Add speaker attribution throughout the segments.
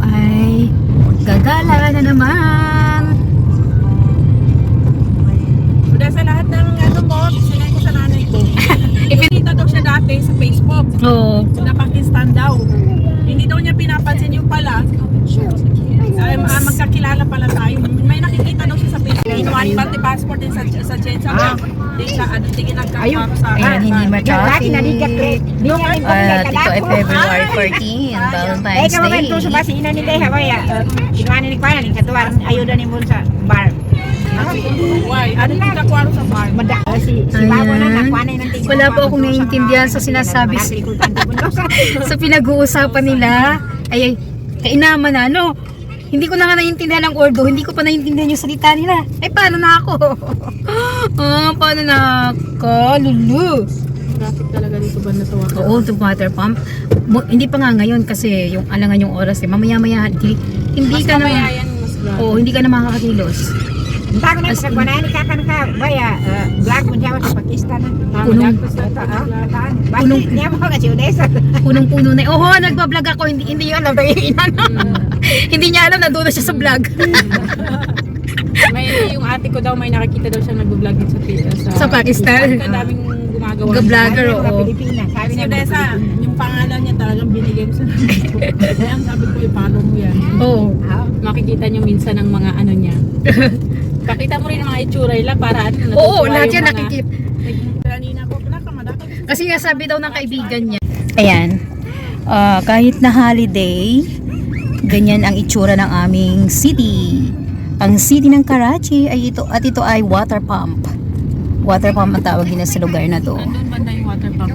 Speaker 1: ay gagala na naman.
Speaker 2: Kaya sa lahat ng ano mo, sinay ko sa nanay ko. Ipinita daw siya dati sa Facebook.
Speaker 1: Oo.
Speaker 2: Na Pakistan daw. Hindi daw niya pinapansin yung pala. Magkakilala pala tayo. May nakikita daw siya sa Facebook. Kinuha yung pati passport din sa Jensa. Din sa ano, tingin nagkakap sa
Speaker 1: Ayan, hindi ma-traffic. Ito ay February 14, Valentine's
Speaker 3: Kamu kan tuh
Speaker 1: Day.
Speaker 3: sebelah sini nih teh apa ya? Gimana nih kwana nih ketuan ayuda nih bun sa bar.
Speaker 2: Why? Ano yung kakwaro sa bar?
Speaker 3: Meda si bago na nakwana nanti.
Speaker 1: Wala po akong naiintindihan sa sinasabi sa pinag-uusapan nila. Ay, kainaman na, no? Hindi ko na nga naiintindihan ang ordo, hindi ko pa naiintindihan yung salita nila. Eh, paano na ako? Paano na ako? Lulu.
Speaker 2: Traffic talaga dito ba na sa water?
Speaker 1: Oo, to water pump. Hindi pa nga ngayon kasi yung alangan yung oras eh. Mamaya-maya, hindi
Speaker 2: Mas
Speaker 1: ka na,
Speaker 2: mamaya yan, mas grabe.
Speaker 1: oo, hindi ka na makakakilos.
Speaker 3: Entah ko na sa kwana ni kakan ka baya vlog mo jawa sa Pakistan.
Speaker 1: Punong-
Speaker 3: Punong niya mo kasi Odessa.
Speaker 1: Punong-puno na. Oo, nagbablog ako. Hindi niya alam na Hindi niya alam na doon na siya sa vlog.
Speaker 2: May yung ate ko daw may nakikita daw siya nag-vlog din
Speaker 1: Sa Pakistan.
Speaker 2: Ang daming gumagawa.
Speaker 1: Vlogger, oo.
Speaker 3: Pilipinas. Sabi
Speaker 2: Si
Speaker 3: niya
Speaker 2: Odessa, yung pangalan niya talagang binigay mo sa Kaya ang sabi ko, i-follow mo yan.
Speaker 1: Oo.
Speaker 2: Makikita niyo minsan ng mga ano niya. Pakita mo rin ang mga itsura nila para ano.
Speaker 1: Oo,
Speaker 2: natutuwa
Speaker 1: lahat
Speaker 2: yung
Speaker 1: yan
Speaker 2: mga-
Speaker 1: nakikip.
Speaker 2: Kanina ko, pinakamadaka.
Speaker 1: Kasi nga sabi daw ng kaibigan niya. Ayan. Kahit na holiday, ganyan ang itsura ng aming city. Ang city ng Karachi ay ito, at ito ay water pump. Water pump ang tawag din sa lugar na to.
Speaker 2: Nandun banda yung water pump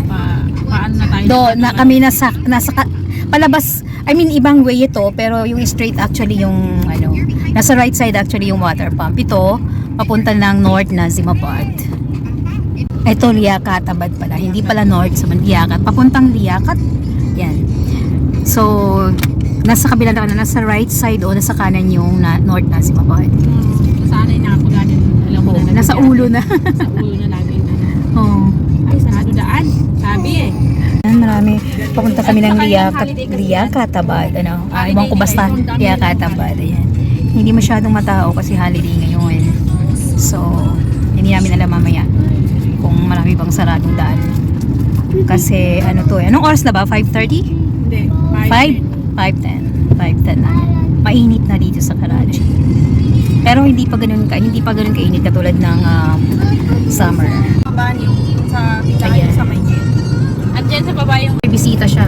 Speaker 2: paano na tayo?
Speaker 1: Kami nasa palabas, I mean ibang way ito, pero yung straight actually yung ano, nasa right side actually yung water pump. Ito, papunta ng North Nazimabad. Ito Liaquatabad pala, hindi pala North sa Liaquat, papuntang Liaquat. Yan. So, nasa kabila na nasa right side o nasa kanan yung North Nazimabad.
Speaker 2: Sana'y nakapaganin. Alam mo na.
Speaker 1: Nasa ulo na.
Speaker 2: Sa ulo na namin.
Speaker 1: Oh.
Speaker 2: Ay, sarado daan. Sabi eh.
Speaker 1: Marami. Papunta kami ng Liaquatabad. Ano? Ewan ko basta Liaquatabad. Ayan. Hindi masyadong matao kasi holiday ngayon. So, hindi namin alam mamaya kung marami bang saradong daan. Kasi ano to eh. Anong oras na ba? 5:30?
Speaker 2: Hindi.
Speaker 1: 5:10. 5:10 na. Mainit na dito sa Karachi. Pero hindi pa ganun kainit katulad ng summer.
Speaker 2: Banyo sa
Speaker 1: Ayan.
Speaker 2: Ayan. Sa Maynil. At dyan sa baba yung
Speaker 1: May bisita siya.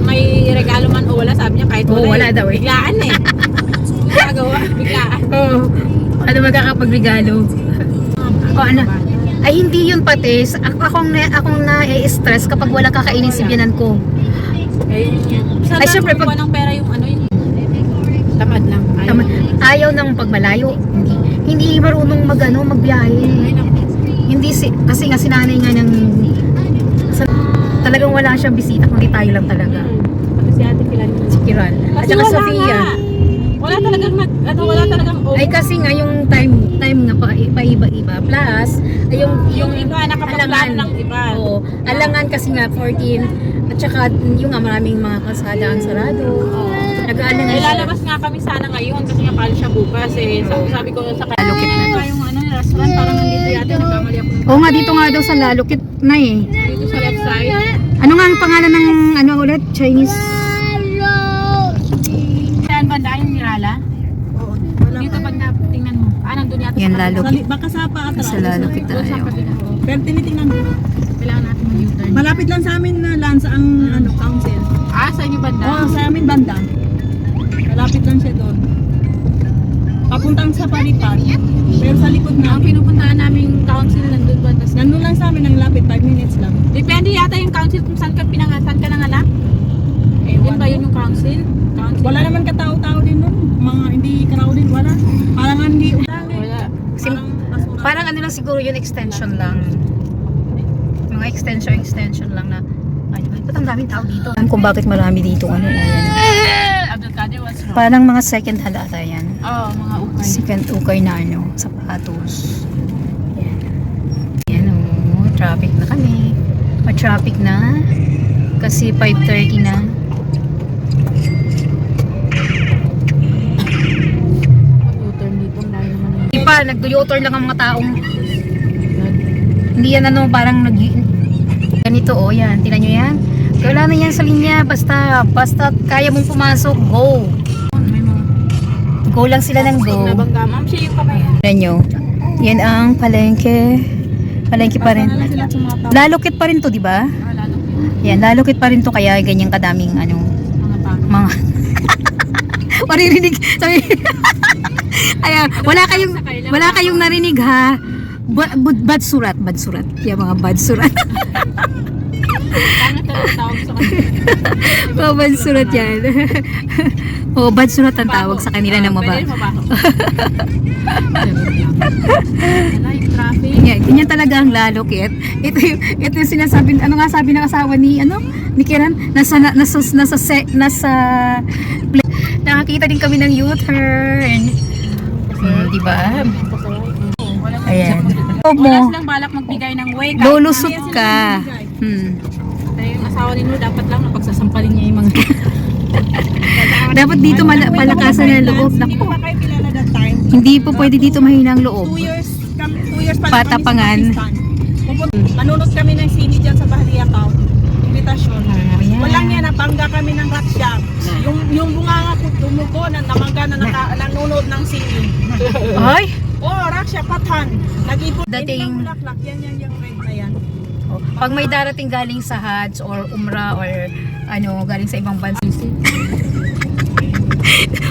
Speaker 2: may regalo man o wala, sabi niya kahit
Speaker 1: Oo, wala
Speaker 2: eh.
Speaker 1: daw eh.
Speaker 2: Biglaan eh. Gagawa, biglaan.
Speaker 1: Oo. Ano magkakapagregalo? O ano? Ay hindi yun pati. Akong na-stress kapag wala kakainin si biyanan ko. Ay, syempre, pag-
Speaker 2: ng pera yung ano yung tamad lang.
Speaker 1: Ayaw ng pagmalayo. Hindi marunong magbiyahe. Hindi kasi nga sinanay nga ng talagang wala siyang bisita kundi tayo lang talaga.
Speaker 2: Si Ate Kilan.
Speaker 1: Si Kiran. At saka Sofia.
Speaker 2: Wala talagang wala talagang
Speaker 1: Ay kasi nga yung time nga paiba-iba. Plus, ay
Speaker 2: yung iba nakapaglano ng iba.
Speaker 1: Oo. Alangan kasi nga 14 at saka yung nga maraming mga kalsada ang sarado. Nag-aalangan
Speaker 2: Ay,
Speaker 1: siya.
Speaker 2: lalabas nga kami sana ngayon kasi nga pala siya bukas eh. Sabi ko sa kanya.
Speaker 1: Lalukit na to.
Speaker 2: Yung ano, restaurant parang nandito yata nagkamali ako.
Speaker 1: Oo nga dito nga daw sa Lalukit na eh.
Speaker 2: Dito sa left side.
Speaker 1: Ano nga ang pangalan ng ano ulit? Chinese?
Speaker 2: Saan banda yung Nirala? Oo. Dito banda, tingnan mo. Nandun yata
Speaker 1: Yan
Speaker 2: sa
Speaker 1: Lalukit.
Speaker 4: Baka sa paatras.
Speaker 1: Sa Lalukit
Speaker 2: Doon sa
Speaker 1: tayo.
Speaker 2: kabila.
Speaker 4: Pero tinitingnan ko.
Speaker 2: Kailangan natin mag-U-turn.
Speaker 4: Malapit lang sa amin na lansa ang council.
Speaker 2: Sa inyo banda?
Speaker 4: Oo, sa amin banda. Malapit lang siya doon. Papuntang sa Palitan. Pero sa likod
Speaker 2: Ang
Speaker 4: na.
Speaker 2: pinupuntahan naming council nandun ba? Tas,
Speaker 4: Nandun lang sa amin ang lapit, 5 minutes lang.
Speaker 2: depende yata yung council kung saan ka nanganak. Yun ba yun yung council?
Speaker 4: Wala naman katao-tao din doon. Mga hindi katao din, wala. Parang hindi ulang eh.
Speaker 2: Wala.
Speaker 4: Parang basura.
Speaker 1: Parang ano lang siguro yun, extension lang. Mga extension lang na ay, ba't ang daming tao dito? Kung bakit marami dito ano, ayan.
Speaker 2: Abdul Kadir, what's wrong?
Speaker 1: Parang mga second hand ata yan.
Speaker 2: Oo, mga ukay.
Speaker 1: Second ukay na ano, sapatos. Ayan. Ayan o, traffic na kami. Ma-traffic na. Kasi 5:30 na. pa, nag-u-turn lang ang mga taong hindi yan ano, parang ganito oh, yan, tingnan nyo yan. Wala na yan sa linya, basta kaya mong pumasok, go. Go lang sila ng go.
Speaker 2: Nabangga, ma'am, siya yung kamay.
Speaker 1: Tingnan nyo, yan ang palengke. Palengke pa rin. Lalukit pa rin to, di ba? Yan, lalukit pa rin to, kaya ganyang kadaming ano, mga maririnig. Sabi, ayan, wala kayong narinig ha. Bad surat. Yan mga bad surat. Oh, bad surat yan. Oh, bad surat ang tawag sa kanila ng maba. Yan, ganyan talaga ang lalukit. Ito yung sinasabi, ano nga sabi ng asawa ni Kiran, nakakita din kami ng U-turn. Di ba? Ayan.
Speaker 2: Wala silang balak magbigay ng way.
Speaker 1: Lulusot ka.
Speaker 2: Tayo yung asawa ni Nur, dapat lang napagsasampalin niya yung mga...
Speaker 1: Dapat dito palakasan ng loob.
Speaker 2: Hindi ko pa kayo kilala that time.
Speaker 1: Hindi po pwede dito mahina ang loob.
Speaker 2: 2 years pa lang
Speaker 1: Patapangan.
Speaker 2: kami sa Pakistan. Manunod kami ng sini dyan sa Bahria Town. Invitation. Walang yan, napangga kami ng rock shop. Yung bunganga ko tumugo na namangga na nanunod ng sini.
Speaker 1: Ay!
Speaker 2: Rock shop, patan. Nag-ipon.
Speaker 1: Dating-
Speaker 2: Hindi lang bulaklak. Yan yung red na yan.
Speaker 1: Pag may darating galing sa Hajj or Umrah or galing sa ibang bansa.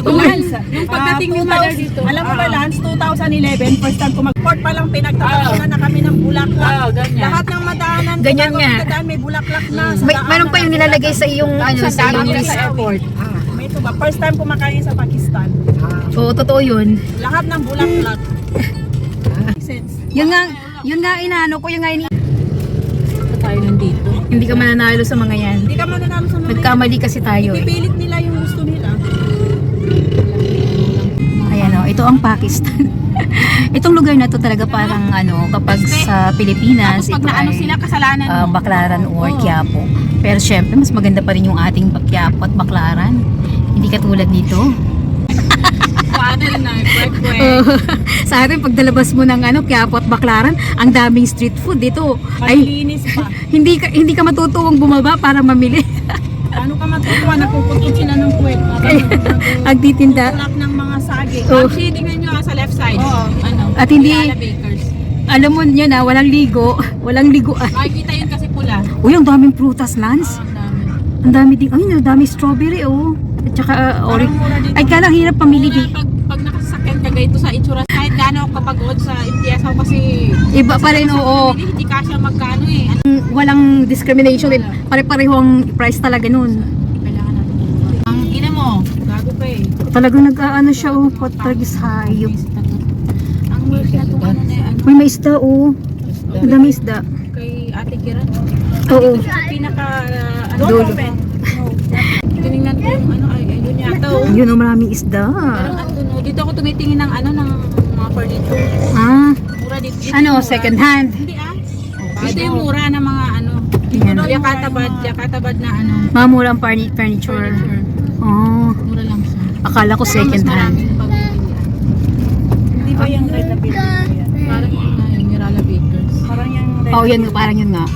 Speaker 2: Lance, yung pagdating ni Mother dito. Alam mo ba, Lance, 2011, first time ko mag-port pa lang, pinagtatapunan na kami ng bulaklak. Lahat ng madaanan,
Speaker 1: Ganyan nga.
Speaker 2: may bulaklak na.
Speaker 1: Meron pa yung nilalagay sa iyong sa iyong list.
Speaker 2: airport. May ito ba? First time ko makain sa Pakistan.
Speaker 1: Oo, totoo yun.
Speaker 2: Lahat ng bulaklak.
Speaker 1: Yun nga inaano ko, yung nga
Speaker 2: Tayo nandito.
Speaker 1: hindi ka mananalo sa mga yan.
Speaker 2: Hindi ka mananalo sa mga
Speaker 1: Nagkamali kasi tayo eh.
Speaker 2: Pipilit nila yung gusto nila.
Speaker 1: Ayan o, ito ang Pakistan. Itong lugar na to talaga parang kapag sa Pilipinas, ito ay
Speaker 2: kasalanan
Speaker 1: Baclaran or Quiapo. Pero syempre, mas maganda pa rin yung ating Quiapo at Baclaran. Hindi katulad nito. Sa atin, pag dalabas mo ng Quiapo at Baclaran, ang daming street food dito. Ay,
Speaker 2: Malilinis pa.
Speaker 1: hindi ka matutuwang bumaba para mamili.
Speaker 2: Ano ka matutuwa? Napupuntot sila ng puwet.
Speaker 1: Agtitinda.
Speaker 2: Bulak ng mga saging.
Speaker 1: Oh.
Speaker 2: Actually, tingnan nyo sa left side.
Speaker 1: At hindi,
Speaker 2: Ayala Bakers.
Speaker 1: alam mo yun walang liguan.
Speaker 2: Makikita yun kasi pula.
Speaker 1: Uy, ang daming prutas, Lance.
Speaker 2: Ang dami.
Speaker 1: Ang dami din. Ay, ang dami strawberry, oh. At saka orange.
Speaker 2: mura dito.
Speaker 1: Ay, kailang hirap pamili di.
Speaker 2: Pag nakasasakyan ka ganito sa itsura, kahit gaano ako kapagod sa MTS ako kasi
Speaker 1: Iba pa rin, oo.
Speaker 2: hindi kasya magkano eh.
Speaker 1: Walang discrimination. Pare-pareho ang price talaga nun.
Speaker 2: Kailangan natin. Ang ina mo, gago pa eh.
Speaker 1: Talagang siya, oh. Potragis hayop.
Speaker 2: Ang worst na itong ano na ano,
Speaker 1: May isda, oh. Ang dami isda.
Speaker 2: kay Ate Kiran.
Speaker 1: Oo.
Speaker 2: Pinaka,
Speaker 1: Dulo.
Speaker 2: open. Tinignan ko yung ayun yata oh.
Speaker 1: Yun, oh, maraming isda.
Speaker 2: Parang andun, dito ako tumitingin ng ng mga furniture.
Speaker 1: Ah,
Speaker 2: Mura dito.
Speaker 1: second hand.
Speaker 2: Hindi Dito yung mura ng mga
Speaker 1: Yan.
Speaker 2: Yakatabad na
Speaker 1: Mamurang furniture. Oh,
Speaker 2: Mura lang siya.
Speaker 1: akala ko second hand.
Speaker 2: Hindi ba yung red na building ko yan? Parang yun nga, yung Mirala Bakers. Parang yung red.
Speaker 1: Oh, yan, parang yun nga.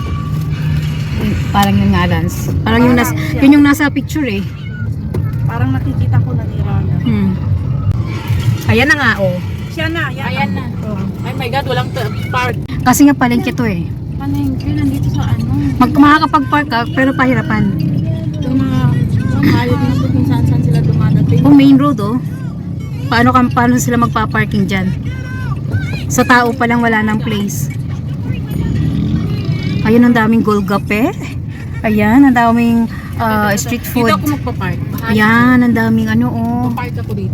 Speaker 1: Parang yun nga, Lance. Parang yun yung nasa picture eh.
Speaker 2: Parang nakikita ko na Mirala.
Speaker 1: Ayan na nga, oh.
Speaker 2: Siya na, ayan na. Ay my God, walang park.
Speaker 1: Kasi nga palengke to eh.
Speaker 2: Palengke, nandito sa
Speaker 1: Makakapag-park ka, pero pahirapan.
Speaker 2: Yung mga hayop na kung saan sila dumadating.
Speaker 1: Oh, main road, oh. Paano sila magpa-parking dyan? Sa tao pa lang wala ng place. Ayun, ang daming Golgape. Ayan, ang daming street food.
Speaker 2: Dito ako magpa-park.
Speaker 1: Ayan, ang daming oh.
Speaker 2: Park ako dito.